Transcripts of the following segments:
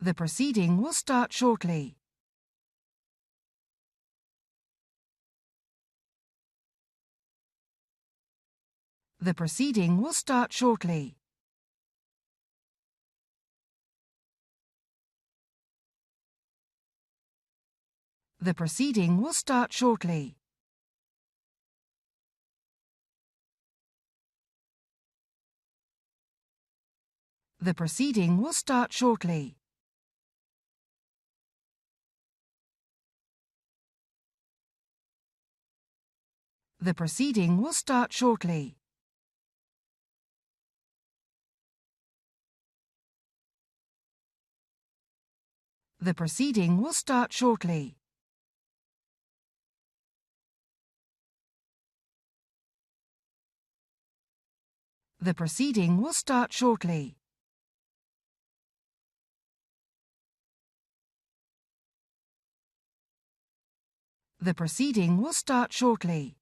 The proceeding will start shortly. The proceeding will start shortly. The proceeding will start shortly. The proceeding will start shortly. The proceeding will start shortly. The proceeding will start shortly. The proceeding will start shortly. The proceeding will start shortly.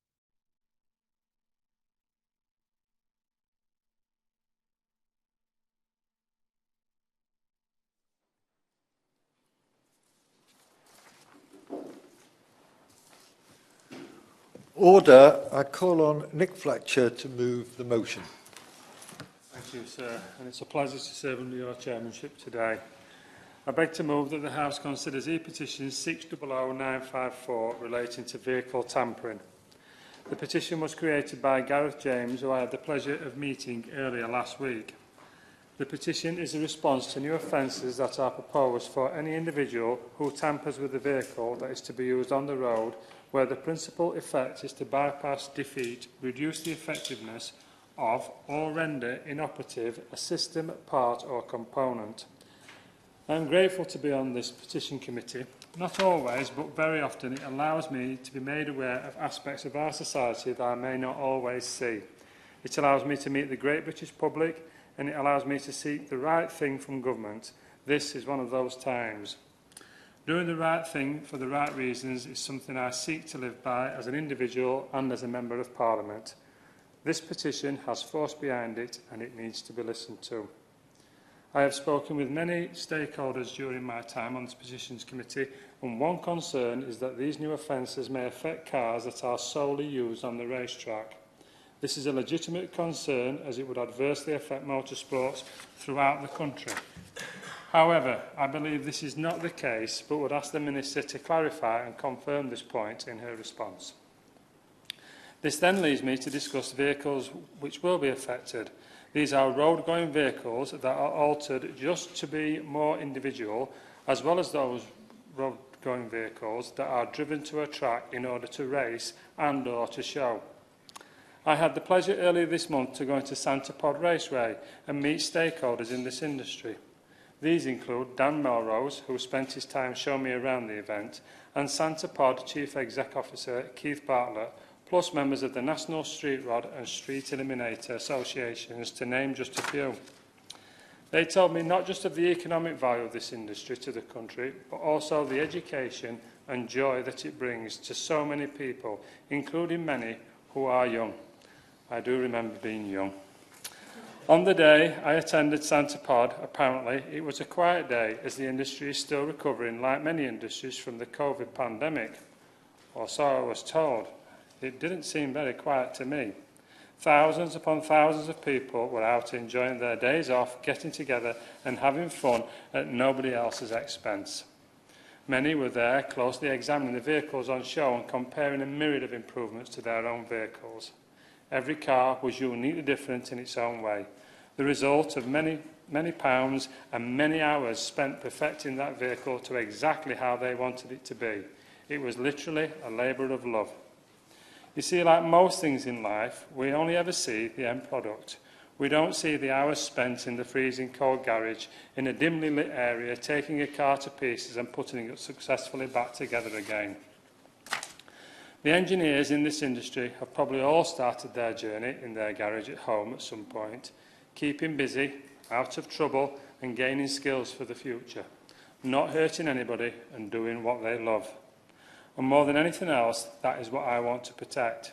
Order. I call on Nick Fletcher to move the motion. Thank you, sir, and it's a pleasure to serve under your chairmanship today. I beg to move that the House considers E-petition 600954 relating to vehicle tampering. The petition was created by Gareth James, who I had the pleasure of meeting earlier last week. The petition is a response to new offences that are proposed for any individual who tampers with a vehicle that is to be used on the road, where the principal effect is to bypass, defeat, reduce the effectiveness of or render inoperative a system, part or component. I am grateful to be on this petition committee. Not always, but very often it allows me to be made aware of aspects of our society that I may not always see. It allows me to meet the great British public, and it allows me to seek the right thing from government. This is one of those times. Doing the right thing for the right reasons is something I seek to live by as an individual and as a Member of Parliament. This petition has force behind it and it needs to be listened to. I have spoken with many stakeholders during my time on this Petitions Committee, and one concern is that these new offences may affect cars that are solely used on the racetrack. This is a legitimate concern, as it would adversely affect motorsports throughout the country. However, I believe this is not the case, but would ask the Minister to clarify and confirm this point in her response. This then leads me to discuss vehicles which will be affected. These are road-going vehicles that are altered just to be more individual, as well as those road-going vehicles that are driven to a track in order to race and or to show. I had the pleasure earlier this month to go into Santa Pod Raceway and meet stakeholders in this industry. These include Dan Melrose, who spent his time showing me around the event, and Santa Pod Chief Exec Officer Keith Bartlett, plus members of the National Street Rod and Street Eliminator Associations, to name just a few. They told me not just of the economic value of this industry to the country, but also the education and joy that it brings to so many people, including many who are young. I do remember being young. On the day I attended Santa Pod, apparently it was a quiet day, as the industry is still recovering, like many industries, from the COVID pandemic. Or so I was told. It didn't seem very quiet to me. Thousands upon thousands of people were out enjoying their days off, getting together and having fun at nobody else's expense. Many were there closely examining the vehicles on show and comparing a myriad of improvements to their own vehicles. Every car was uniquely different in its own way, the result of many pounds and many hours spent perfecting that vehicle to exactly how they wanted it to be. It was literally a labour of love. You see, like most things in life, we only ever see the end product. We don't see the hours spent in the freezing cold garage in a dimly lit area, taking a car to pieces and putting it successfully back together again. The engineers in this industry have probably all started their journey in their garage at home at some point, keeping busy, out of trouble and gaining skills for the future, not hurting anybody and doing what they love. And more than anything else, that is what I want to protect.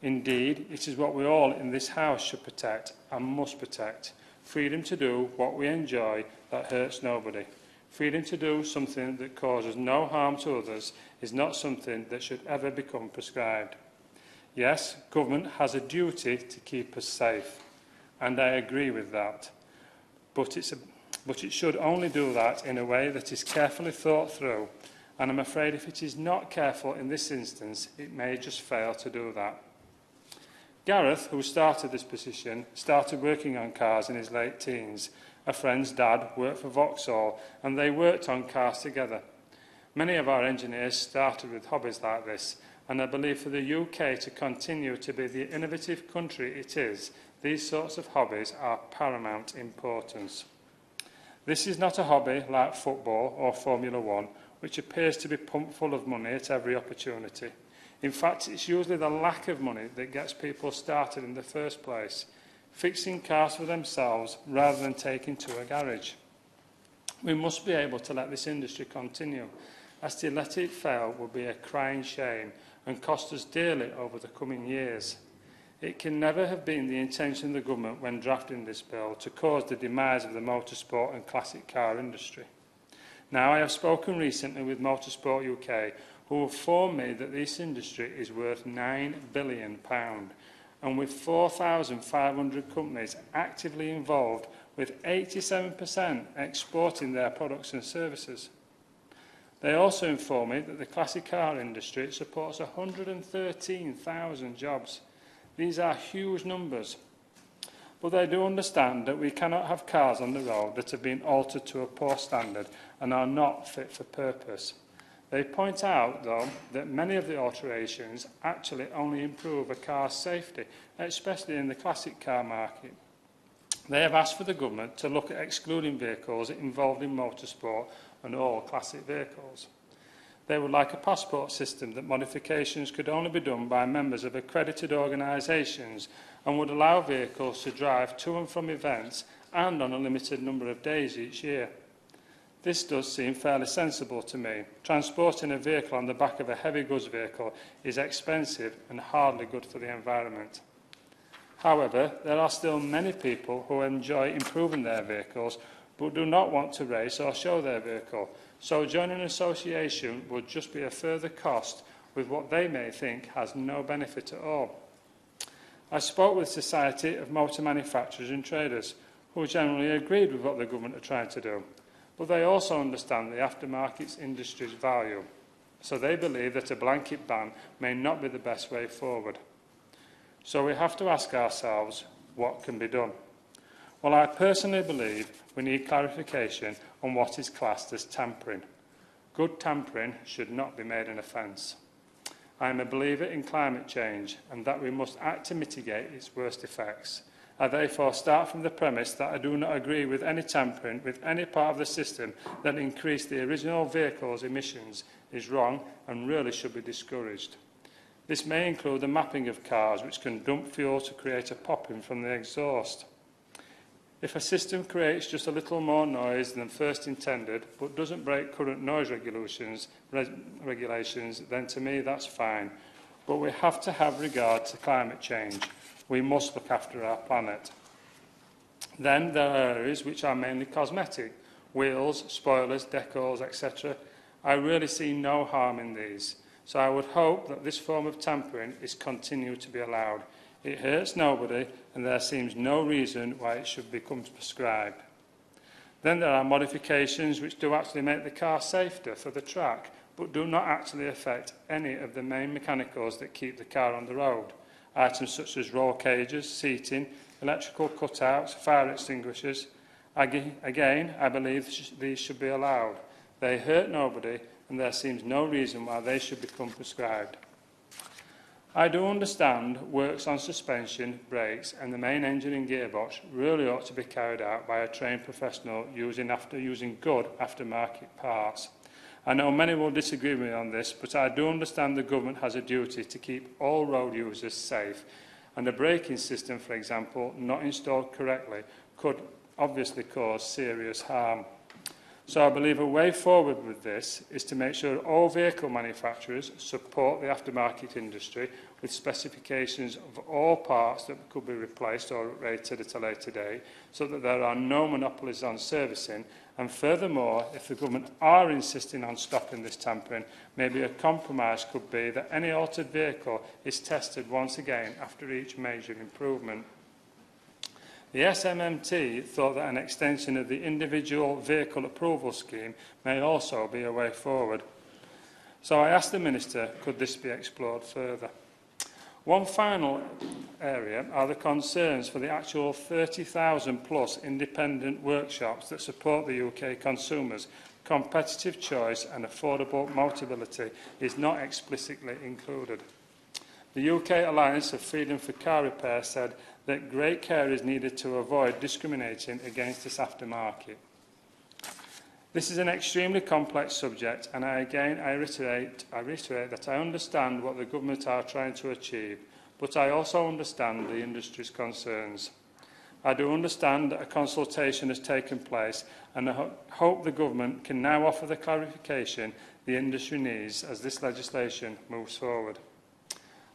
Indeed, it is what we all in this house should protect and must protect. Freedom to do what we enjoy that hurts nobody. Freedom to do something that causes no harm to others is not something that should ever become prescribed. Yes, government has a duty to keep us safe, and I agree with that. But it should only do that in a way that is carefully thought through, and I'm afraid if it is not careful in this instance, it may just fail to do that. Gareth, who started this petition, started working on cars in his late teens. A friend's dad worked for Vauxhall, and they worked on cars together. Many of our engineers started with hobbies like this, and I believe for the UK to continue to be the innovative country it is, these sorts of hobbies are paramount importance. This is not a hobby like football or Formula One, which appears to be pumped full of money at every opportunity. In fact, it's usually the lack of money that gets people started in the first place, fixing cars for themselves rather than taking to a garage. We must be able to let this industry continue, as to let it fail would be a crying shame and cost us dearly over the coming years. It can never have been the intention of the government when drafting this bill to cause the demise of the motorsport and classic car industry. Now, I have spoken recently with Motorsport UK, who have informed me that this industry is worth £9 billion, and with 4,500 companies actively involved, with 87% exporting their products and services. They also inform me that the classic car industry supports 113,000 jobs. These are huge numbers. But they do understand that we cannot have cars on the road that have been altered to a poor standard and are not fit for purpose. They point out, though, that many of the alterations actually only improve a car's safety, especially in the classic car market. They have asked for the government to look at excluding vehicles involved in motorsport and all classic vehicles. They would like a passport system that modifications could only be done by members of accredited organisations and would allow vehicles to drive to and from events and on a limited number of days each year. This does seem fairly sensible to me. Transporting a vehicle on the back of a heavy goods vehicle is expensive and hardly good for the environment. However, there are still many people who enjoy improving their vehicles but do not want to race or show their vehicle, so joining an association would just be a further cost with what they may think has no benefit at all. I spoke with Society of Motor Manufacturers and Traders, who generally agreed with what the government are trying to do, but they also understand the aftermarket industry's value, so they believe that a blanket ban may not be the best way forward. So we have to ask ourselves, what can be done? Well, I personally believe we need clarification on what is classed as tampering. Good tampering should not be made an offence. I am a believer in climate change and that we must act to mitigate its worst effects. I therefore start from the premise that I do not agree with any tampering with any part of the system that increased the original vehicle's emissions is wrong and really should be discouraged. This may include the mapping of cars which can dump fuel to create a popping from the exhaust. If a system creates just a little more noise than first intended but doesn't break current noise regulations, then to me that's fine. But we have to have regard to climate change. We must look after our planet. Then there are areas which are mainly cosmetic, wheels, spoilers, decals, etc. I really see no harm in these, so I would hope that this form of tampering is continued to be allowed. It hurts nobody, and there seems no reason why it should become prescribed. Then there are modifications which do actually make the car safer for the track, but do not actually affect any of the main mechanicals that keep the car on the road. Items such as roll cages, seating, electrical cutouts, fire extinguishers. Again, I believe these should be allowed. They hurt nobody, and there seems no reason why they should become prescribed. I do understand works on suspension, brakes and the main engine and gearbox really ought to be carried out by a trained professional using good aftermarket parts. I know many will disagree with me on this, but I do understand the government has a duty to keep all road users safe, and a braking system, for example, not installed correctly, could obviously cause serious harm. So I believe a way forward with this is to make sure all vehicle manufacturers support the aftermarket industry with specifications of all parts that could be replaced or rated at a later date, so that there are no monopolies on servicing. And furthermore, if the government are insisting on stopping this tampering, maybe a compromise could be that any altered vehicle is tested once again after each major improvement. The SMMT thought that an extension of the individual vehicle approval scheme may also be a way forward. So I asked the Minister, could this be explored further? One final area are the concerns for the actual 30,000 plus independent workshops that support the UK consumers. Competitive choice and affordable mobility is not explicitly included. The UK Alliance of Freedom for Car Repair said that great care is needed to avoid discriminating against this aftermarket. This is an extremely complex subject, and I reiterate that I understand what the government are trying to achieve, but I also understand the industry's concerns. I do understand that a consultation has taken place, and I hope the government can now offer the clarification the industry needs as this legislation moves forward.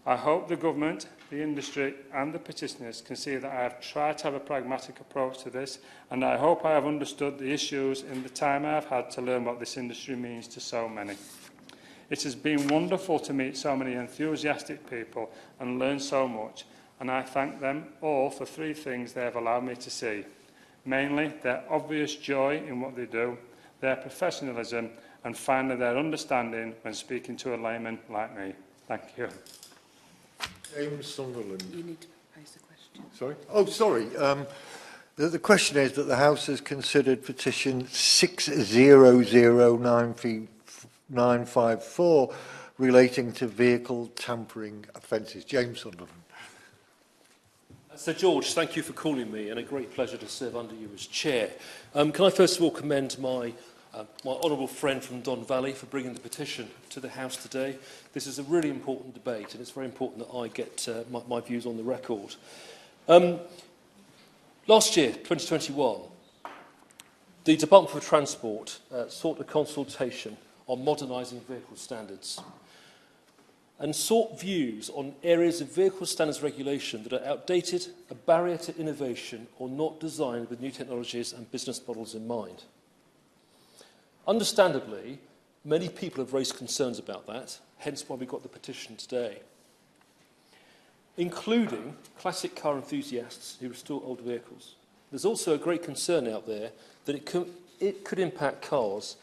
I hope the government, the industry and the petitioners can see that I have tried to have a pragmatic approach to this, and I hope I have understood the issues in the time I have had to learn what this industry means to so many. It has been wonderful to meet so many enthusiastic people and learn so much, and I thank them all for three things they have allowed me to see. Mainly, their obvious joy in what they do, their professionalism, and finally their understanding when speaking to a layman like me. Thank you. James Sunderland. You need to pose the question. Sorry? Oh, sorry. The question is that the House has considered petition 600954 relating to vehicle tampering offences. James Sunderland. Sir George, thank you for calling me, and a great pleasure to serve under you as chair. Can I first of all commend my honourable friend from Don Valley for bringing the petition to the House today. This is a really important debate, and it's very important that I get my views on the record. Last year, 2021, the Department for Transport sought a consultation on modernising vehicle standards and sought views on areas of vehicle standards regulation that are outdated, a barrier to innovation, or not designed with new technologies and business models in mind. Understandably, many people have raised concerns about that, hence why we got the petition today, including classic car enthusiasts who restore old vehicles. There's also a great concern out there that it could impact cars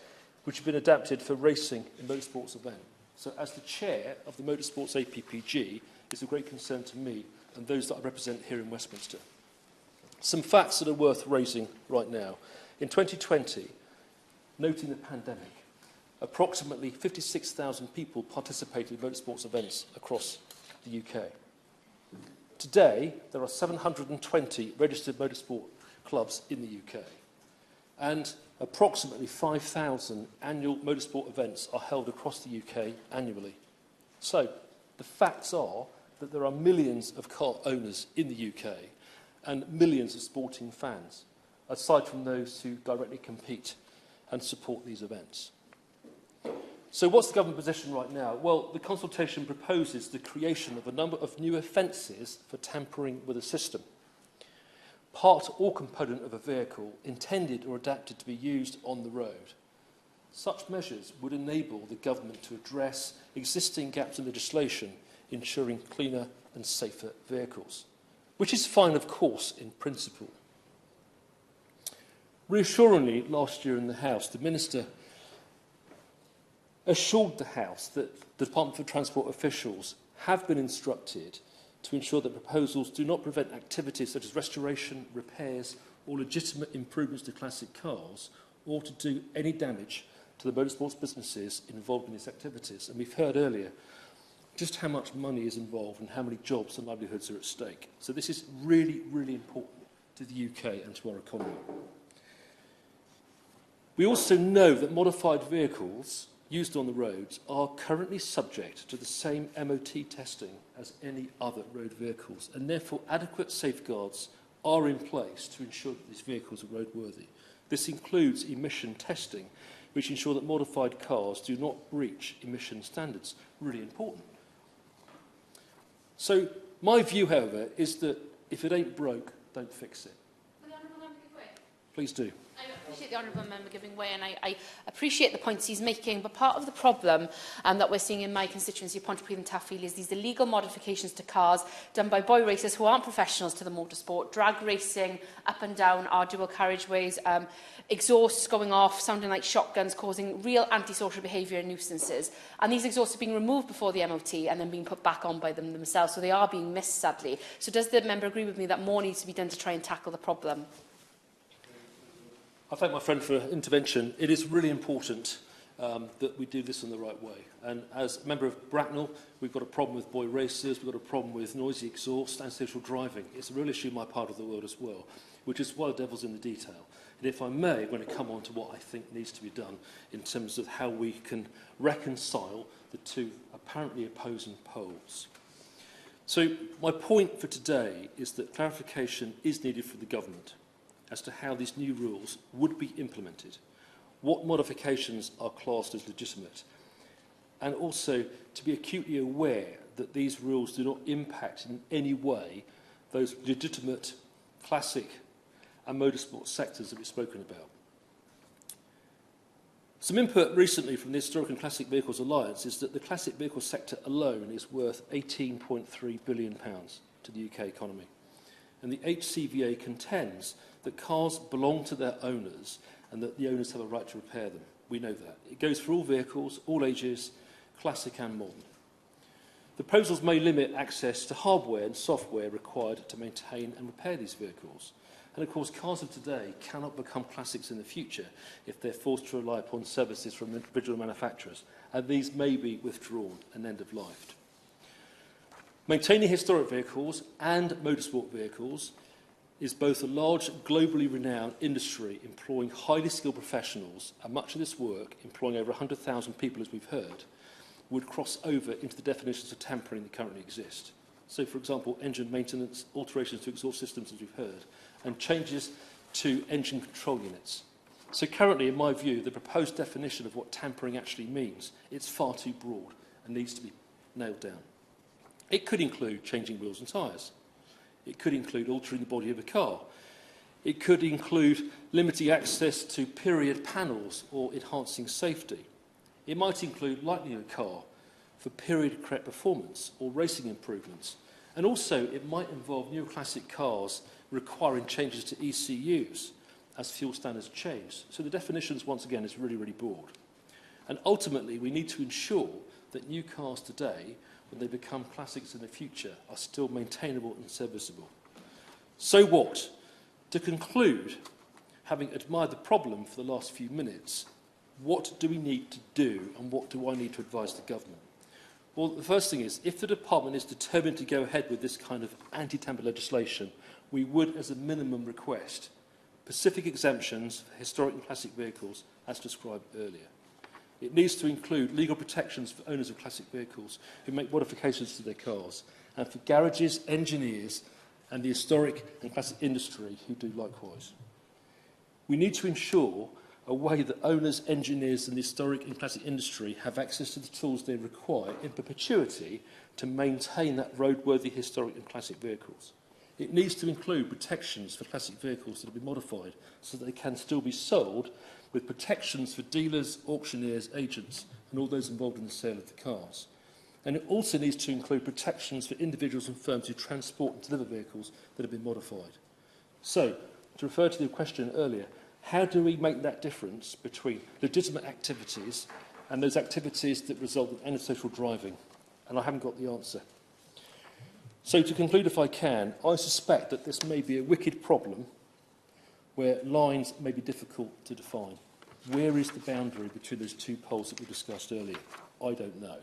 which have been adapted for racing in motorsports events. So as the chair of the Motorsports APPG, it's a great concern to me and those that I represent here in Westminster. Some facts that are worth raising right now. In 2020, noting the pandemic, approximately 56,000 people participated in motorsports events across the UK. Today, there are 720 registered motorsport clubs in the UK, and approximately 5,000 annual motorsport events are held across the UK annually. So, the facts are that there are millions of car owners in the UK and millions of sporting fans, aside from those who directly compete and support these events. So what's the government position right now? Well, the consultation proposes the creation of a number of new offences for tampering with a system. Part or component of a vehicle intended or adapted to be used on the road. Such measures would enable the government to address existing gaps in legislation, ensuring cleaner and safer vehicles, which is fine, of course, in principle. Reassuringly, last year in the House, the Minister assured the House that the Department for Transport officials have been instructed to ensure that proposals do not prevent activities such as restoration, repairs, or legitimate improvements to classic cars, or to do any damage to the motorsports businesses involved in these activities. And we've heard earlier just how much money is involved and how many jobs and livelihoods are at stake. So this is really, really important to the UK and to our economy. We also know that modified vehicles used on the roads are currently subject to the same MOT testing as any other road vehicles, and therefore adequate safeguards are in place to ensure that these vehicles are roadworthy. This includes emission testing, which ensure that modified cars do not breach emission standards. Really important. So my view, however, is that if it ain't broke, don't fix it. Will the Honourable Member give way? Please do. I appreciate the Honourable Member giving way, and I appreciate the points he's making, but part of the problem that we're seeing in my constituency of Pontypridd and Taffril is these illegal modifications to cars done by boy racers who aren't professionals to the motorsport, drag racing up and down our dual carriageways, exhausts going off, sounding like shotguns, causing real antisocial behaviour and nuisances. And these exhausts are being removed before the MOT and then being put back on by them themselves, so they are being missed, sadly. So does the member agree with me that more needs to be done to try and tackle the problem? I thank my friend for intervention. It is really important that we do this in the right way. And as a member of Bracknell, we've got a problem with boy racers, we've got a problem with noisy exhaust and social driving. It's a real issue in my part of the world as well, which is why the devil's in the detail. And if I may, I'm going to come on to what I think needs to be done in terms of how we can reconcile the two apparently opposing poles. So my point for today is that clarification is needed for the government as to how these new rules would be implemented, what modifications are classed as legitimate, and also to be acutely aware that these rules do not impact in any way those legitimate classic and motorsport sectors that we've spoken about. Some input recently from the Historic and Classic Vehicles Alliance is that the classic vehicle sector alone is worth £18.3 billion to the UK economy. And the HCVA contends that cars belong to their owners and that the owners have a right to repair them. We know that. It goes for all vehicles, all ages, classic and modern. The proposals may limit access to hardware and software required to maintain and repair these vehicles. And of course, cars of today cannot become classics in the future if they're forced to rely upon services from individual manufacturers, and these may be withdrawn and end-of-lifed. Maintaining historic vehicles and motorsport vehicles is both a large, globally renowned industry employing highly skilled professionals, and much of this work, employing over 100,000 people, as we've heard, would cross over into the definitions of tampering that currently exist. So, for example, engine maintenance, alterations to exhaust systems, as we've heard, and changes to engine control units. So currently, in my view, the proposed definition of what tampering actually means, it's far too broad and needs to be nailed down. It could include changing wheels and tyres. It could include altering the body of a car. It could include limiting access to period panels or enhancing safety. It might include lightening a car for period-correct performance or racing improvements. And also, it might involve neoclassic cars requiring changes to ECUs as fuel standards change. So the definitions, once again, is really, really broad. And ultimately, we need to ensure that new cars today, when they become classics in the future, are still maintainable and serviceable. So what? To conclude, having admired the problem for the last few minutes, what do we need to do and what do I need to advise the government? Well, the first thing is, if the department is determined to go ahead with this kind of anti-tamper legislation, we would, as a minimum, request specific exemptions for historic and classic vehicles, as described earlier. It needs to include legal protections for owners of classic vehicles who make modifications to their cars, and for garages, engineers, and the historic and classic industry who do likewise. We need to ensure a way that owners, engineers, and the historic and classic industry have access to the tools they require in perpetuity to maintain that roadworthy historic and classic vehicles. It needs to include protections for classic vehicles that have been modified so that they can still be sold, with protections for dealers, auctioneers, agents, and all those involved in the sale of the cars. And it also needs to include protections for individuals and firms who transport and deliver vehicles that have been modified. So, to refer to the question earlier, how do we make that difference between legitimate activities and those activities that result in antisocial driving? And I haven't got the answer. So, to conclude, if I can, I suspect that this may be a wicked problem where lines may be difficult to define. Where is the boundary between those two poles that we discussed earlier? I don't know.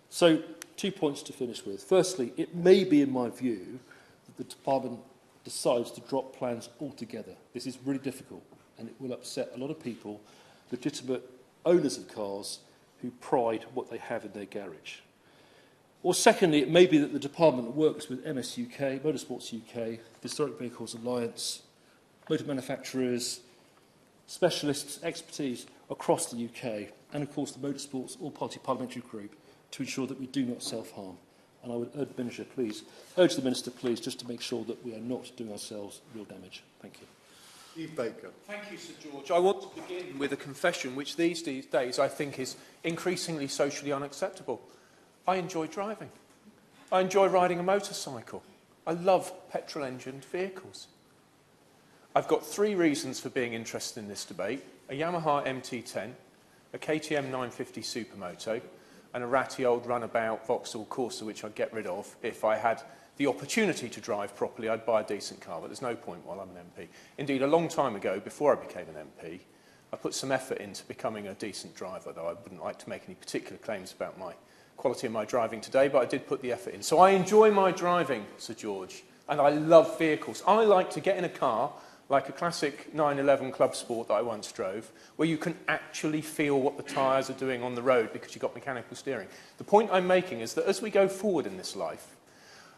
So, 2 points to finish with. Firstly, it may be, in my view, that the department decides to drop plans altogether. This is really difficult, and it will upset a lot of people, legitimate owners of cars, who pride what they have in their garage. Or secondly, it may be that the department works with MS UK, Motorsports UK, the Historic Vehicles Alliance, motor manufacturers, specialists' expertise across the UK, and of course the Motorsports All-Party Parliamentary Group to ensure that we do not self-harm. And I would urge the Minister, please, just to make sure that we are not doing ourselves real damage. Thank you. Steve Baker. Thank you, Sir George. I want to begin with a confession, which these days I think is increasingly socially unacceptable. I enjoy driving. I enjoy riding a motorcycle. I love petrol-engined vehicles. I've got 3 reasons for being interested in this debate: a Yamaha MT-10, a KTM 950 Supermoto, and a ratty old runabout Vauxhall Corsa, which I'd get rid of if I had the opportunity to drive properly. I'd buy a decent car, but there's no point while I'm an MP. Indeed, a long time ago, before I became an MP, I put some effort into becoming a decent driver, though I wouldn't like to make any particular claims about my quality of my driving today, but I did put the effort in. So I enjoy my driving, Sir George, and I love vehicles. I like to get in a car, like a classic 911 Club Sport that I once drove, where you can actually feel what the tyres are doing on the road because you've got mechanical steering. The point I'm making is that as we go forward in this life,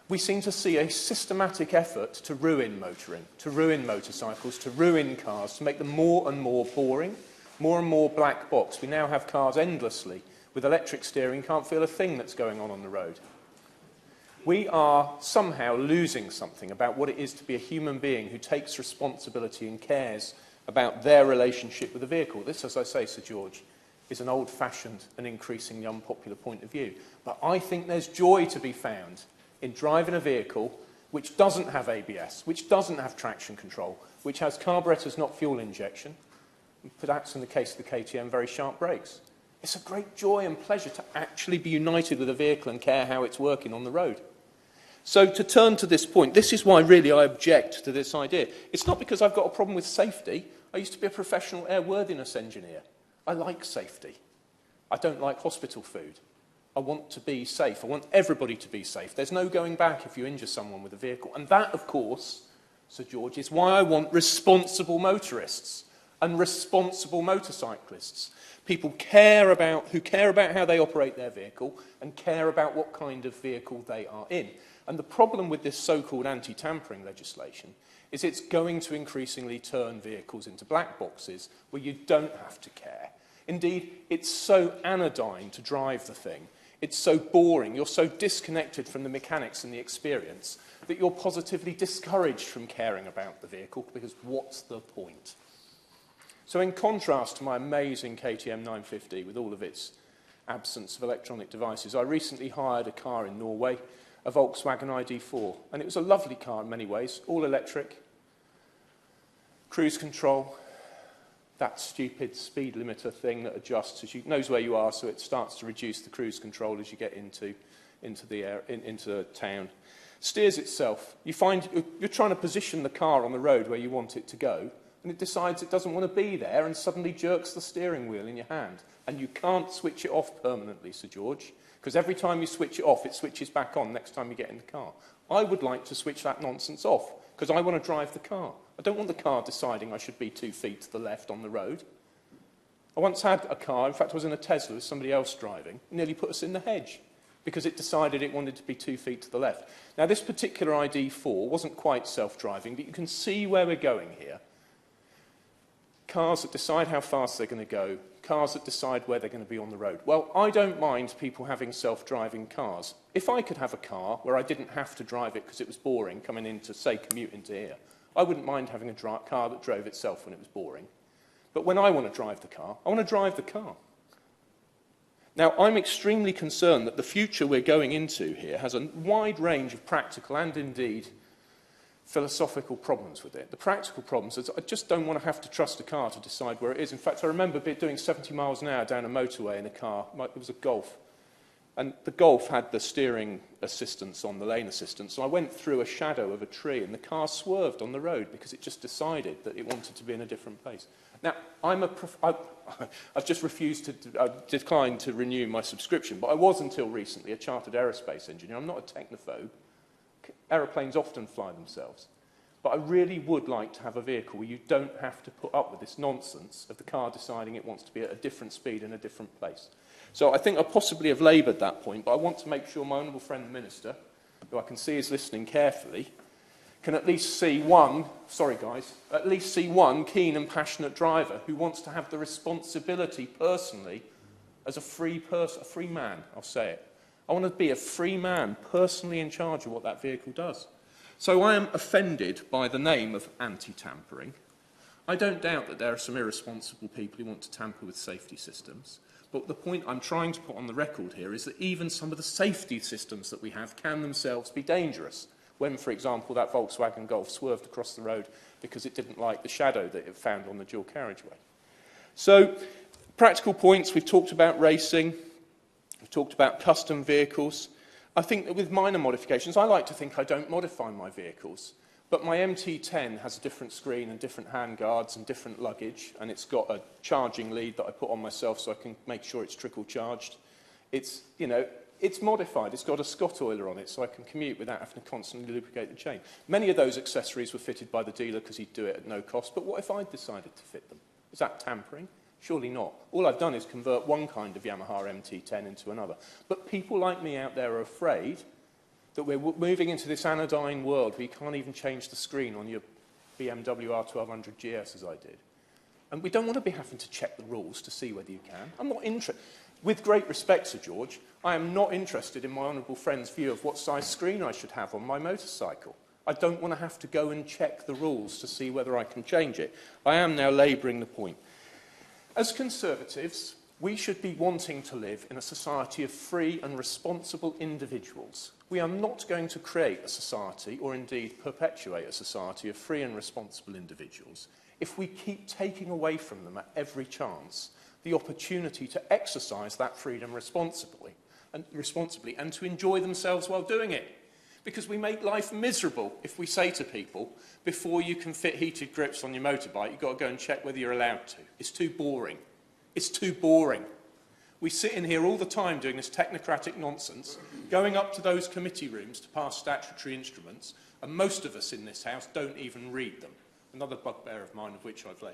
we seem to see a systematic effort to ruin motoring, to ruin motorcycles, to ruin cars, to make them more and more boring, more and more black box. We now have cars endlessly with electric steering, can't feel a thing that's going on the road. We are somehow losing something about what it is to be a human being who takes responsibility and cares about their relationship with the vehicle. This, as I say, Sir George, is an old-fashioned and increasingly unpopular point of view. But I think there's joy to be found in driving a vehicle which doesn't have ABS, which doesn't have traction control, which has carburetors, not fuel injection, and perhaps in the case of the KTM, very sharp brakes. It's a great joy and pleasure to actually be united with a vehicle and care how it's working on the road. So to turn to this point, this is why really I object to this idea. It's not because I've got a problem with safety. I used to be a professional airworthiness engineer. I like safety. I don't like hospital food. I want to be safe. I want everybody to be safe. There's no going back if you injure someone with a vehicle. And that, of course, Sir George, is why I want responsible motorists and responsible motorcyclists. People who care about how they operate their vehicle and care about what kind of vehicle they are in. And the problem with this so-called anti-tampering legislation is it's going to increasingly turn vehicles into black boxes where you don't have to care. Indeed, it's so anodyne to drive the thing. It's so boring, you're so disconnected from the mechanics and the experience that you're positively discouraged from caring about the vehicle, because what's the point? So in contrast to my amazing KTM 950 with all of its absence of electronic devices, I recently hired a car in Norway, a Volkswagen ID4, and it was a lovely car in many ways, all electric, cruise control, that stupid speed limiter thing that adjusts as you knows where you are, so it starts to reduce the cruise control as you get into the town. Steers itself. You find you're trying to position the car on the road where you want it to go, and it decides it doesn't want to be there and suddenly jerks the steering wheel in your hand. And you can't switch it off permanently, Sir George, because every time you switch it off, it switches back on next time you get in the car. I would like to switch that nonsense off, because I want to drive the car. I don't want the car deciding I should be 2 feet to the left on the road. I once had a car, in fact I was in a Tesla with somebody else driving, nearly put us in the hedge because it decided it wanted to be 2 feet to the left. Now this particular ID4 wasn't quite self-driving, but you can see where we're going here. Cars that decide how fast they're going to go, cars that decide where they're going to be on the road. Well, I don't mind people having self-driving cars. If I could have a car where I didn't have to drive it because it was boring coming in to, say, commute into here, I wouldn't mind having a car that drove itself when it was boring. But when I want to drive the car, I want to drive the car. Now, I'm extremely concerned that the future we're going into here has a wide range of practical and indeed philosophical problems with it. The practical problems is I just don't want to have to trust a car to decide where it is. In fact, I remember doing 70 miles an hour down a motorway in a car. It was a Golf. And the Golf had the steering assistance on, the lane assistance. So I went through a shadow of a tree and the car swerved on the road because it just decided that it wanted to be in a different place. Now, I've just refused to decline to renew my subscription, but I was until recently a chartered aerospace engineer. I'm not a technophobe. Aeroplanes often fly themselves. But I really would like to have a vehicle where you don't have to put up with this nonsense of the car deciding it wants to be at a different speed in a different place. So I think I possibly have laboured that point, but I want to make sure my honourable friend the Minister, who I can see is listening carefully, can at least see one, sorry guys, at least see one keen and passionate driver who wants to have the responsibility personally as a free man, I'll say it. I want to be a free man personally in charge of what that vehicle does. So I am offended by the name of anti-tampering. I don't doubt that there are some irresponsible people who want to tamper with safety systems. But the point I'm trying to put on the record here is that even some of the safety systems that we have can themselves be dangerous. When, for example, that Volkswagen Golf swerved across the road because it didn't like the shadow that it found on the dual carriageway. So, practical points, we've talked about racing, we've talked about custom vehicles. I think that with minor modifications, I like to think I don't modify my vehicles, but my MT10 has a different screen and different handguards and different luggage, and it's got a charging lead that I put on myself so I can make sure it's trickle charged. It's, you know, it's modified. It's got a Scott oiler on it so I can commute without having to constantly lubricate the chain. Many of those accessories were fitted by the dealer because he'd do it at no cost, but what if I decided to fit them? Is that tampering? Surely not. All I've done is convert one kind of Yamaha MT10 into another. But people like me out there are afraid that we're moving into this anodyne world where you can't even change the screen on your BMW R1200 GS as I did. And we don't want to be having to check the rules to see whether you can. I'm not interested. With great respect, Sir George, I am not interested in my honourable friend's view of what size screen I should have on my motorcycle. I don't want to have to go and check the rules to see whether I can change it. I am now labouring the point. As Conservatives, we should be wanting to live in a society of free and responsible individuals. We are not going to create a society, or indeed perpetuate a society of free and responsible individuals, if we keep taking away from them at every chance the opportunity to exercise that freedom responsibly and to enjoy themselves while doing it. Because we make life miserable if we say to people, before you can fit heated grips on your motorbike, you've got to go and check whether you're allowed to. It's too boring. It's too boring. We sit in here all the time doing this technocratic nonsense, going up to those committee rooms to pass statutory instruments, and most of us in this House don't even read them. Another bugbear of mine, of which I've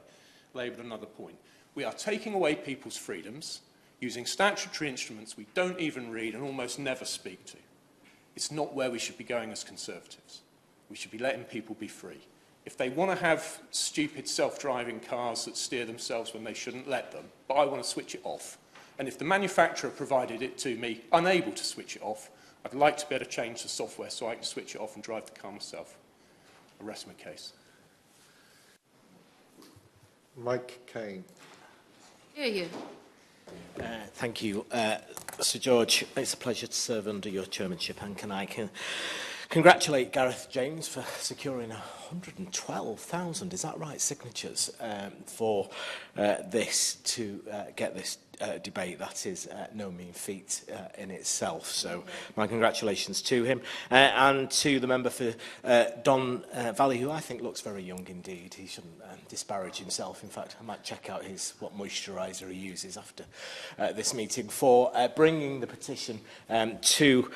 labelled another point. We are taking away people's freedoms, using statutory instruments we don't even read and almost never speak to. It's not where we should be going as Conservatives. We should be letting people be free. If they want to have stupid self-driving cars that steer themselves when they shouldn't, let them. But I want to switch it off. And if the manufacturer provided it to me unable to switch it off, I'd like to be able to change the software so I can switch it off and drive the car myself. I rest my case. Mike Kane. Hear you. Thank you, Sir George. It's a pleasure to serve under your chairmanship, and can I congratulate Gareth James for securing 112,000, is that right, signatures for this to get this debate. That is no mean feat in itself. So my congratulations to him and to the member for Don Valley, who I think looks very young indeed. He shouldn't disparage himself. In fact, I might check out what moisturiser he uses after this meeting, for bringing the petition to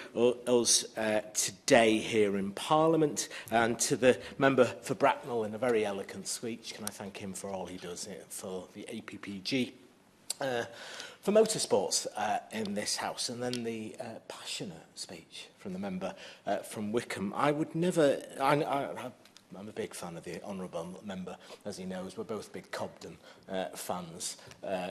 us today here in Parliament, and to the member for Bracknell in a very eloquent speech. Can I thank him for all he does for the APPG? For motorsports in this House, and then the passionate speech from the member from Wickham. I would never... I'm a big fan of the honourable member, as he knows. We're both big Cobden fans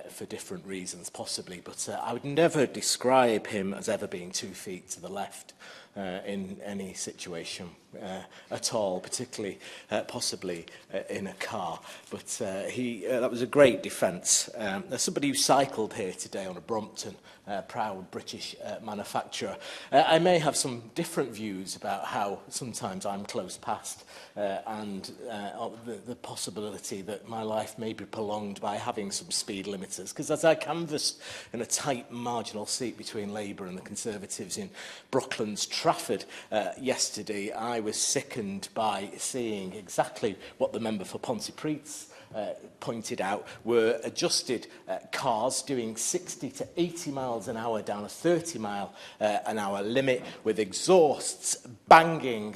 for different reasons, possibly, but I would never describe him as ever being 2 feet to the left in any situation at all, particularly possibly in a car. But that was a great defence. There's somebody who cycled here today on a Brompton, proud British manufacturer. I may have some different views about how sometimes I'm close past and the possibility that my life may be prolonged by having some speed limiters. Because as I canvassed in a tight marginal seat between Labour and the Conservatives in Brooklands, Trafford yesterday, I was sickened by seeing exactly what the member for Pontypridd pointed out were adjusted cars doing 60 to 80 miles an hour down a 30 mile an hour limit, with exhausts banging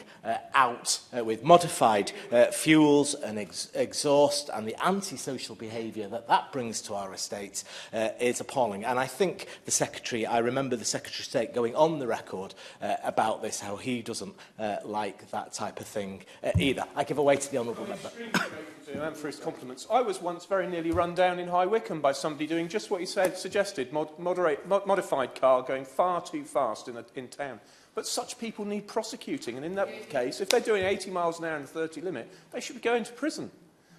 out with modified fuels and exhaust, and the antisocial behaviour that brings to our estates is appalling. And I think I remember the Secretary of State going on the record about about this, how he doesn't like that type of thing either. I give away to the honourable member. And for his compliments. I was once very nearly run down in High Wycombe by somebody doing just what he suggested, modified car going far too fast in town. But such people need prosecuting, and in that case, if they're doing 80 miles an hour and 30 limit, they should be going to prison.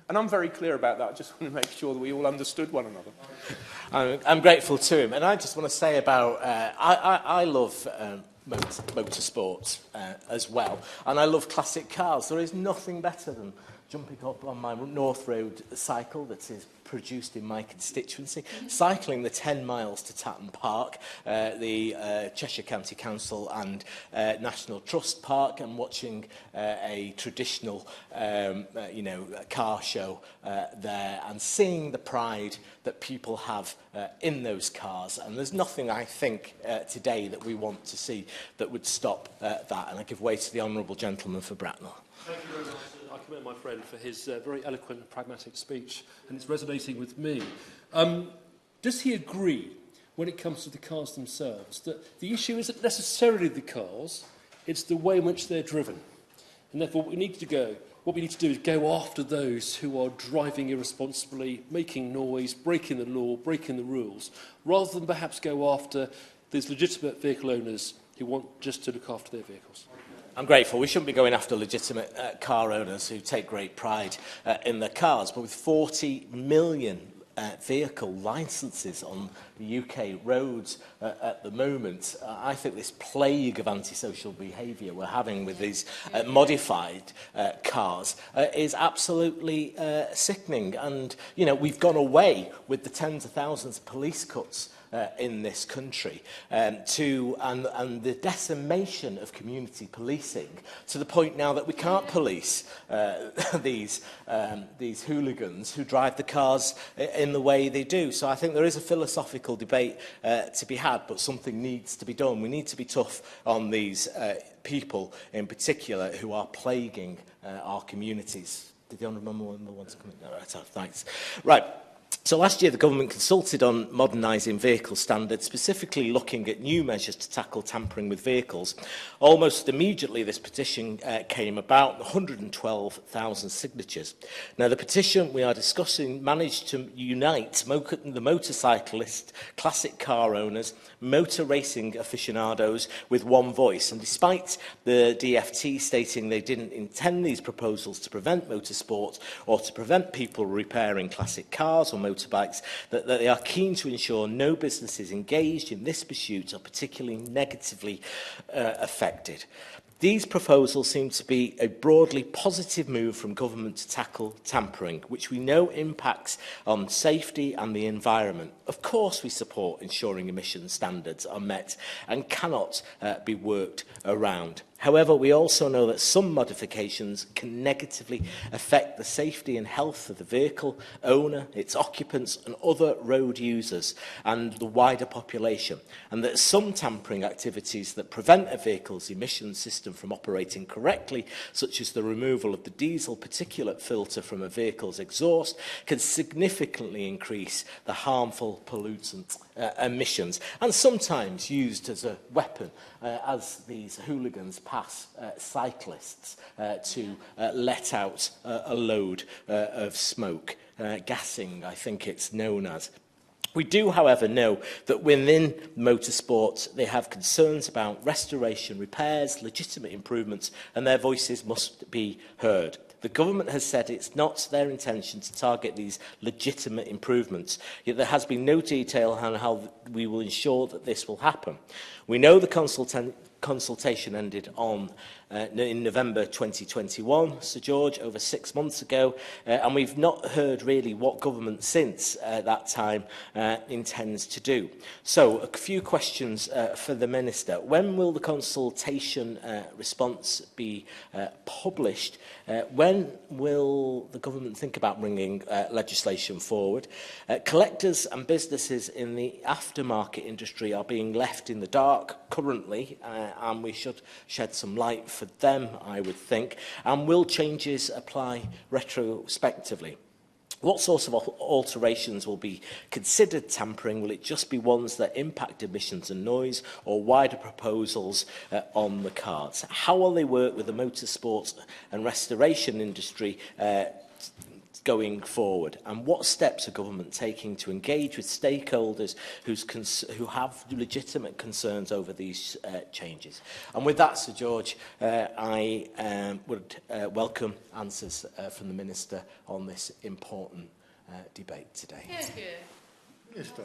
And I'm very clear about that. I just want to make sure that we all understood one another. I'm grateful to him. And I just want to say about, I love motorsports as well. And I love classic cars. There is nothing better than jumping up on my North Road cycle that is produced in my constituency, cycling the 10 miles to Tatton Park, the Cheshire County Council and National Trust Park, and watching a traditional car show there, and seeing the pride that people have in those cars. And there's nothing, I think, today that we want to see that would stop that. And I give way to the honourable gentleman for Bracknell. Thank you very much. I commend my friend for his very eloquent and pragmatic speech, and it's resonating with me. Does he agree, when it comes to the cars themselves, that the issue isn't necessarily the cars, it's the way in which they're driven? And therefore, what we need to do is go after those who are driving irresponsibly, making noise, breaking the law, breaking the rules, rather than perhaps go after these legitimate vehicle owners who want just to look after their vehicles. I'm grateful. We shouldn't be going after legitimate car owners who take great pride in their cars, but with 40 million vehicle licences on the UK roads at the moment, I think this plague of antisocial behaviour we're having with these modified cars is absolutely sickening. And, you know, we've gone away with the tens of thousands of police cuts in this country and the decimation of community policing to the point now that we can't police these hooligans who drive the cars in the way they do. So I think there is a philosophical debate to be had, but something needs to be done. We need to be tough on these people in particular who are plaguing our communities. Did the honourable member want to come in? No, right, thanks. Right. So last year, the government consulted on modernising vehicle standards, specifically looking at new measures to tackle tampering with vehicles. Almost immediately, this petition came about, 112,000 signatures. Now, the petition we are discussing managed to unite the motorcyclist, classic car owners, motor racing aficionados with one voice. And despite the DFT stating they didn't intend these proposals to prevent motorsport or to prevent people repairing classic cars or motorbikes, that they are keen to ensure no businesses engaged in this pursuit are particularly negatively affected. These proposals seem to be a broadly positive move from government to tackle tampering, which we know impacts on safety and the environment. Of course, we support ensuring emission standards are met and cannot be worked around. However, we also know that some modifications can negatively affect the safety and health of the vehicle owner, its occupants and other road users and the wider population, and that some tampering activities that prevent a vehicle's emission system from operating correctly, such as the removal of the diesel particulate filter from a vehicle's exhaust, can significantly increase the harmful pollutant emissions, and sometimes used as a weapon as these hooligans pass cyclists to let out a load of smoke, gassing, I think it's known as. We do, however, know that within motorsport they have concerns about restoration, repairs, legitimate improvements, and their voices must be heard. The government has said it's not their intention to target these legitimate improvements, yet there has been no detail on how we will ensure that this will happen. We know the consultation ended in November 2021, Sir George, over 6 months ago, and we've not heard really what government since that time intends to do. So, a few questions for the Minister. When will the consultation response be published? When will the government think about bringing legislation forward? Collectors and businesses in the aftermarket industry are being left in the dark currently, and we should shed some light for them, I would think. And will changes apply retrospectively? What sort of alterations will be considered tampering? Will it just be ones that impact emissions and noise, or wider proposals on the cards? How will they work with the motorsports and restoration industry going forward? And what steps are government taking to engage with stakeholders who have legitimate concerns over these changes? And with that, Sir George, I would welcome answers from the Minister on this important debate today. Thank you. Minister.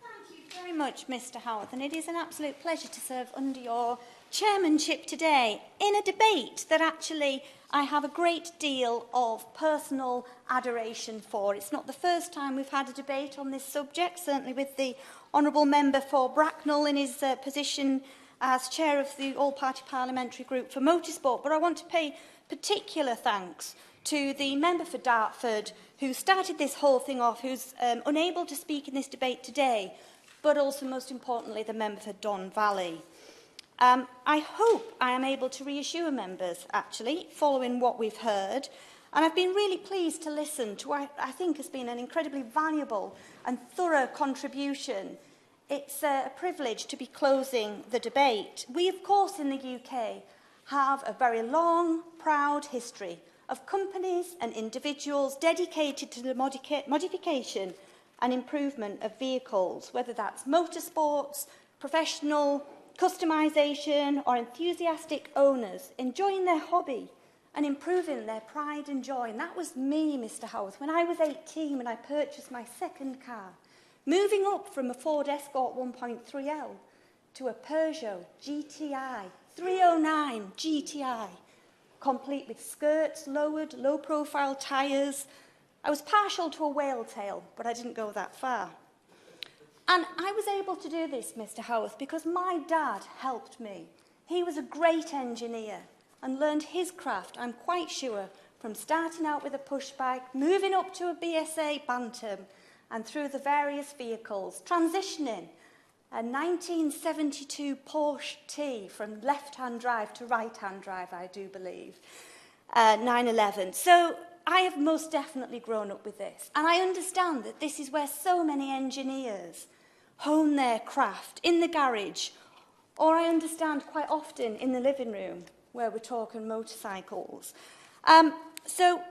Thank you very much, Mr Howarth, and it is an absolute pleasure to serve under your chairmanship today in a debate that actually I have a great deal of personal adoration for. It's not the first time we've had a debate on this subject, certainly with the Honourable Member for Bracknell in his position as chair of the All-Party Parliamentary Group for Motorsport. But I want to pay particular thanks to the member for Dartford who started this whole thing off, who's unable to speak in this debate today, but also, most importantly, the member for Don Valley. I hope I am able to reassure members, actually, following what we've heard. And I've been really pleased to listen to what I think has been an incredibly valuable and thorough contribution. It's a privilege to be closing the debate. We, of course, in the UK have a very long, proud history of companies and individuals dedicated to the modification and improvement of vehicles, whether that's motorsports, professional, customisation or enthusiastic owners enjoying their hobby and improving their pride and joy. And that was me, Mr Howarth, when I was 18 when I purchased my second car, moving up from a Ford Escort 1.3L to a Peugeot GTI, 309 GTI, complete with skirts lowered, low-profile tyres. I was partial to a whale tail, but I didn't go that far. And I was able to do this, Mr Howarth, because my dad helped me. He was a great engineer and learned his craft, I'm quite sure, from starting out with a push bike, moving up to a BSA Bantam, and through the various vehicles, transitioning a 1972 Porsche T from left-hand drive to right-hand drive, I do believe, 911. So I have most definitely grown up with this. And I understand that this is where so many engineers hone their craft, in the garage, or I understand quite often in the living room, where we're talking motorcycles. So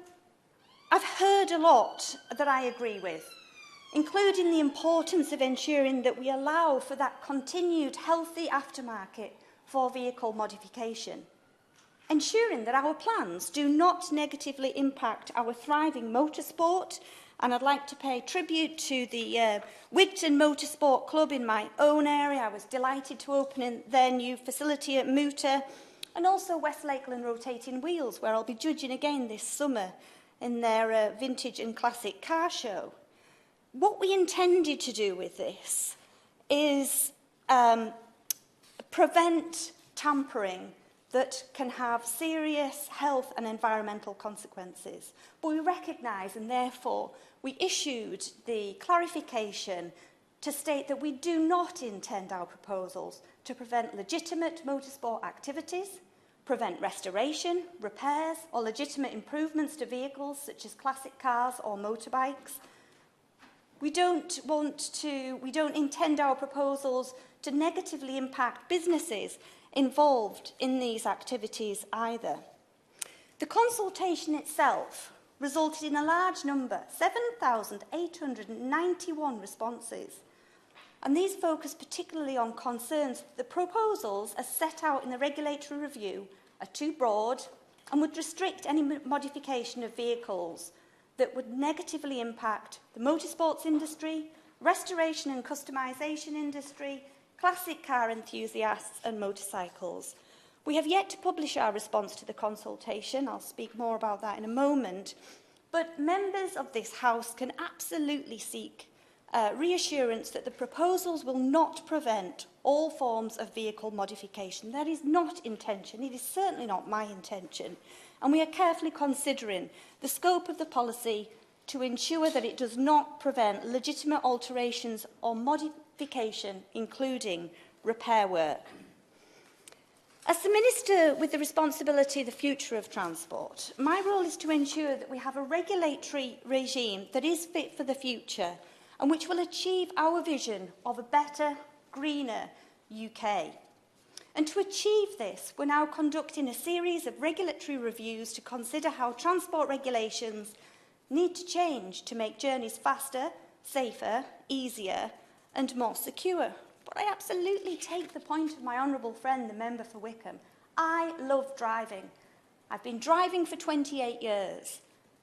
I've heard a lot that I agree with, including the importance of ensuring that we allow for that continued healthy aftermarket for vehicle modification, ensuring that our plans do not negatively impact our thriving motorsport. And I'd like to pay tribute to the Wigton Motorsport Club in my own area. I was delighted to open their new facility at Mooter, and also West Lakeland Rotating Wheels, where I'll be judging again this summer in their vintage and classic car show. What we intended to do with this is prevent tampering that can have serious health and environmental consequences. But we recognise, and therefore we issued the clarification to state that we do not intend our proposals to prevent legitimate motorsport activities, prevent restoration, repairs or legitimate improvements to vehicles such as classic cars or motorbikes. We don't intend our proposals to negatively impact businesses involved in these activities either. The consultation itself resulted in a large number, 7,891 responses, and these focus particularly on concerns that the proposals as set out in the regulatory review are too broad and would restrict any modification of vehicles that would negatively impact the motorsports industry, restoration and customisation industry, classic car enthusiasts and motorcycles. We have yet to publish our response to the consultation. I'll speak more about that in a moment. But members of this House can absolutely seek reassurance that the proposals will not prevent all forms of vehicle modification. That is not intention. It is certainly not my intention. And we are carefully considering the scope of the policy to ensure that it does not prevent legitimate alterations or modification, including repair work. As the Minister with the responsibility of the future of transport, my role is to ensure that we have a regulatory regime that is fit for the future and which will achieve our vision of a better, greener UK. And to achieve this, we're now conducting a series of regulatory reviews to consider how transport regulations need to change to make journeys faster, safer, easier and more secure. But I absolutely take the point of my honourable friend, the member for Wickham. I love driving. I've been driving for 28 years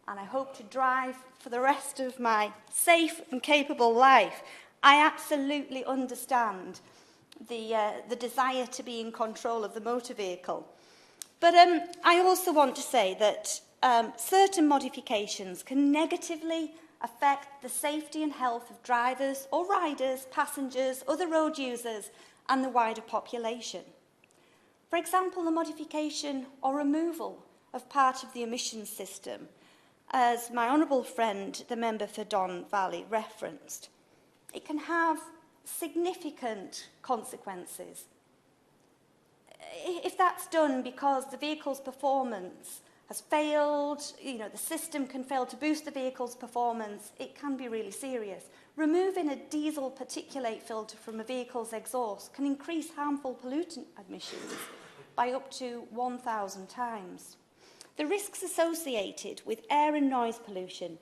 and I hope to drive for the rest of my safe and capable life. I absolutely understand the desire to be in control of the motor vehicle. But I also want to say that certain modifications can negatively affect the safety and health of drivers or riders, passengers, other road users and the wider population. For example, the modification or removal of part of the emissions system, as my honourable friend, the member for Don Valley, referenced. It can have significant consequences. If that's done because the vehicle's performance has failed, the system can fail to boost the vehicle's performance, it can be really serious. Removing a diesel particulate filter from a vehicle's exhaust can increase harmful pollutant emissions by up to 1,000 times. The risks associated with air and noise pollution,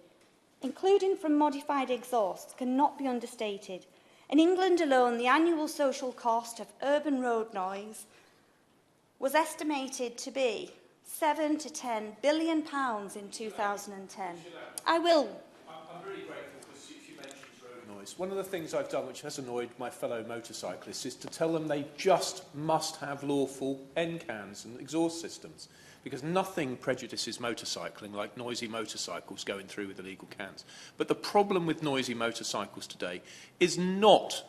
including from modified exhausts, cannot be understated. In England alone, the annual social cost of urban road noise was estimated to be £7 to £10 billion in 2010. I will. I'm really grateful because you mentioned road noise. One of the things I've done, which has annoyed my fellow motorcyclists, is to tell them they just must have lawful NCANs and exhaust systems, because nothing prejudices motorcycling like noisy motorcycles going through with illegal cans. But the problem with noisy motorcycles today is not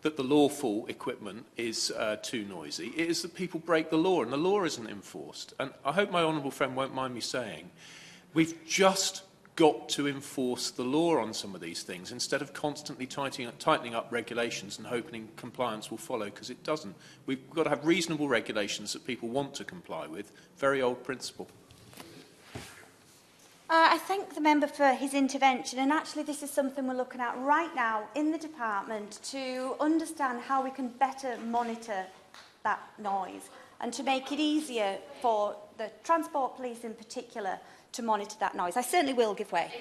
that the lawful equipment is too noisy. It is that people break the law and the law isn't enforced. And I hope my honourable friend won't mind me saying, we've just got to enforce the law on some of these things instead of constantly tightening up regulations and hoping compliance will follow, because it doesn't. We've got to have reasonable regulations that people want to comply with. Very old principle. I thank the member for his intervention, and actually this is something we're looking at right now in the department to understand how we can better monitor that noise and to make it easier for the transport police in particular to monitor that noise. I certainly will give way.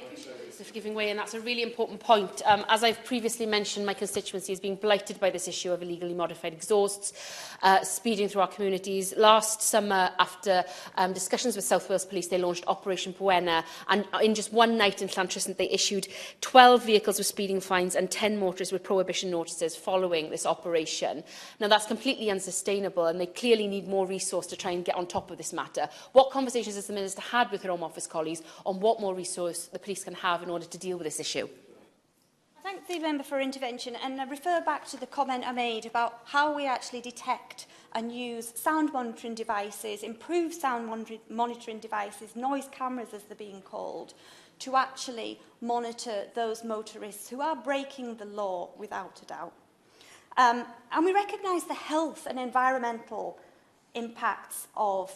For giving way, and that's a really important point. As I've previously mentioned, my constituency is being blighted by this issue of illegally modified exhausts speeding through our communities. Last summer, after discussions with South Wales Police, they launched Operation Buena, and in just one night in Llantrisant, they issued 12 vehicles with speeding fines and 10 motorists with prohibition notices following this operation. Now, that's completely unsustainable, and they clearly need more resource to try and get on top of this matter. What conversations has the Minister had with her Home Office colleagues on what more resource the police can have in order to deal with this issue? I thank the member for intervention, and I refer back to the comment I made about how we actually detect and use sound monitoring devices, improved sound monitoring devices, noise cameras as they're being called, to actually monitor those motorists who are breaking the law without a doubt. And we recognise the health and environmental impacts of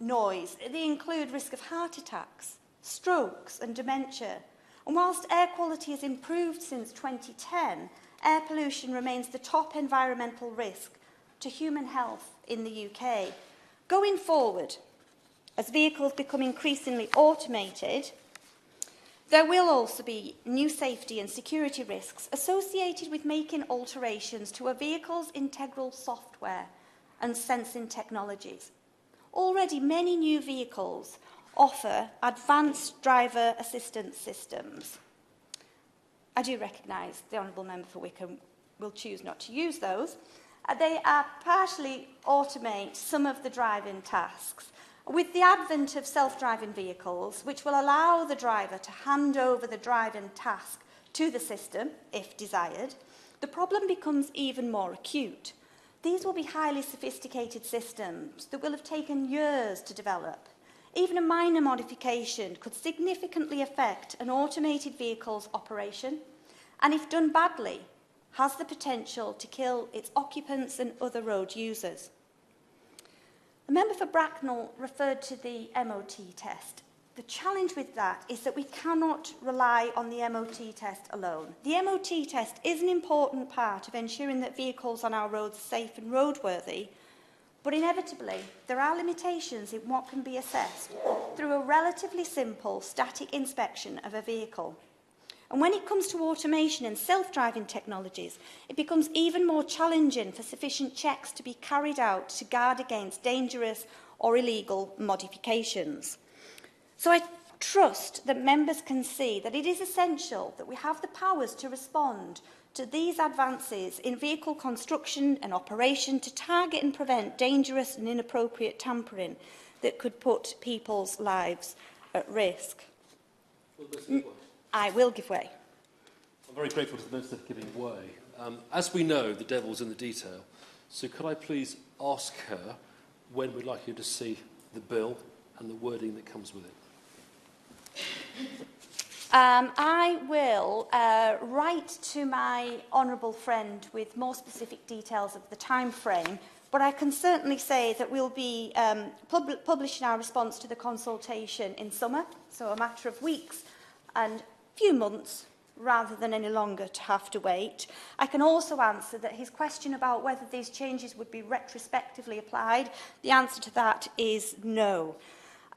noise. They include risk of heart attacks, strokes and dementia. And whilst air quality has improved since 2010, air pollution remains the top environmental risk to human health in the UK. Going forward, as vehicles become increasingly automated, there will also be new safety and security risks associated with making alterations to a vehicle's integral software and sensing technologies. Already, many new vehicles offer advanced driver assistance systems. I do recognise the Honourable Member for Wickham will choose not to use those. They partially automate some of the driving tasks. With the advent of self-driving vehicles, which will allow the driver to hand over the driving task to the system, if desired, the problem becomes even more acute. These will be highly sophisticated systems that will have taken years to develop. Even a minor modification could significantly affect an automated vehicle's operation, and if done badly, has the potential to kill its occupants and other road users. The member for Bracknell referred to the MOT test. The challenge with that is that we cannot rely on the MOT test alone. The MOT test is an important part of ensuring that vehicles on our roads are safe and roadworthy, but inevitably there are limitations in what can be assessed through a relatively simple static inspection of a vehicle. And when it comes to automation and self-driving technologies, it becomes even more challenging for sufficient checks to be carried out to guard against dangerous or illegal modifications. So I trust that members can see that it is essential that we have the powers to respond to these advances in vehicle construction and operation to target and prevent dangerous and inappropriate tampering that could put people's lives at risk. I will give way. I'm very grateful to the Minister for giving way. As we know, the devil's in the detail. So could I please ask her when we'd like you to see the bill and the wording that comes with it? I will write to my honourable friend with more specific details of the time frame, but I can certainly say that we'll be publishing our response to the consultation in summer, so a matter of weeks and few months rather than any longer to have to wait. I can also answer that his question about whether these changes would be retrospectively applied, the answer to that is no.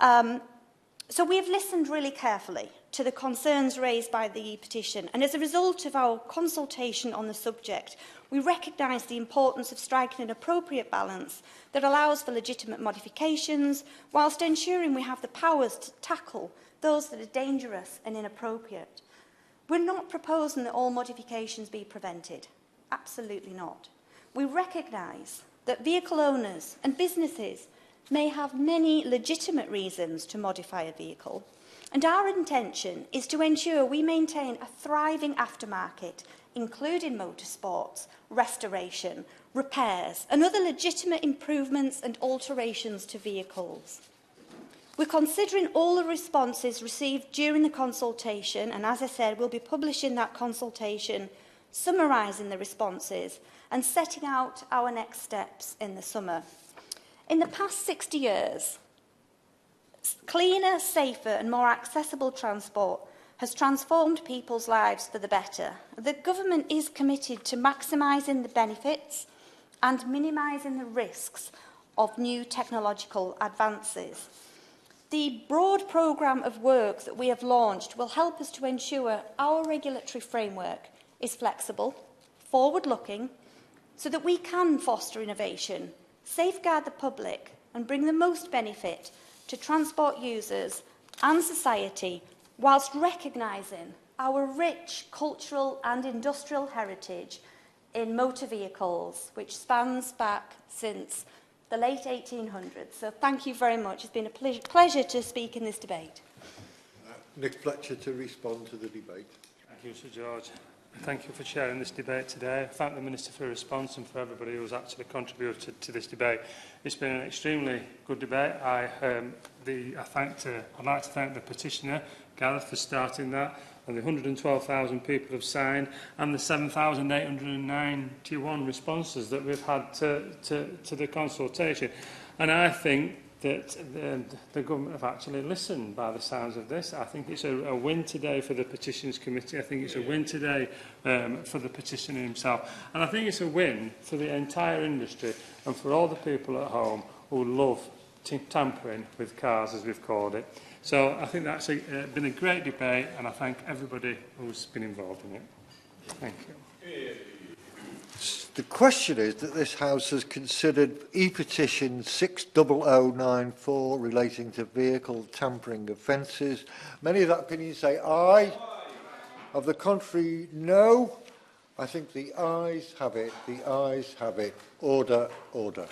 So we have listened really carefully to the concerns raised by the E-petition, and as a result of our consultation on the subject, we recognise the importance of striking an appropriate balance that allows for legitimate modifications whilst ensuring we have the powers to tackle those that are dangerous and inappropriate. We're not proposing that all modifications be prevented. Absolutely not. We recognise that vehicle owners and businesses may have many legitimate reasons to modify a vehicle, and our intention is to ensure we maintain a thriving aftermarket, including motorsports, restoration, repairs, and other legitimate improvements and alterations to vehicles. We're considering all the responses received during the consultation, and as I said, we'll be publishing that consultation, summarising the responses and setting out our next steps in the summer. In the past 60 years, cleaner, safer and more accessible transport has transformed people's lives for the better. The government is committed to maximising the benefits and minimising the risks of new technological advances. The broad programme of work that we have launched will help us to ensure our regulatory framework is flexible, forward-looking, so that we can foster innovation, safeguard the public and bring the most benefit to transport users and society, whilst recognising our rich cultural and industrial heritage in motor vehicles, which spans back since the late 1800s. So thank you very much. It's been a pleasure to speak in this debate. Nick Fletcher to respond to the debate. Thank you, Sir George. Thank you for chairing this debate today. I thank the Minister for her response and for everybody who has actually contributed to this debate. It's been an extremely good debate. I'd like to thank the petitioner, Gareth, for starting that, and the 112,000 people have signed, and the 7,891 responses that we've had to the consultation. And I think that the government have actually listened by the sounds of this. I think it's a win today for the Petitions Committee. I think it's a win today for the petitioner himself. And I think it's a win for the entire industry and for all the people at home who love tampering with cars, as we've called it. So I think that's been a great debate, and I thank everybody who's been involved in it. Thank you. The question is that this House has considered E-petition 60094 relating to vehicle tampering offences. Many of that opinion say aye. Of the contrary, no. I think the ayes have it. The ayes have it. Order, order.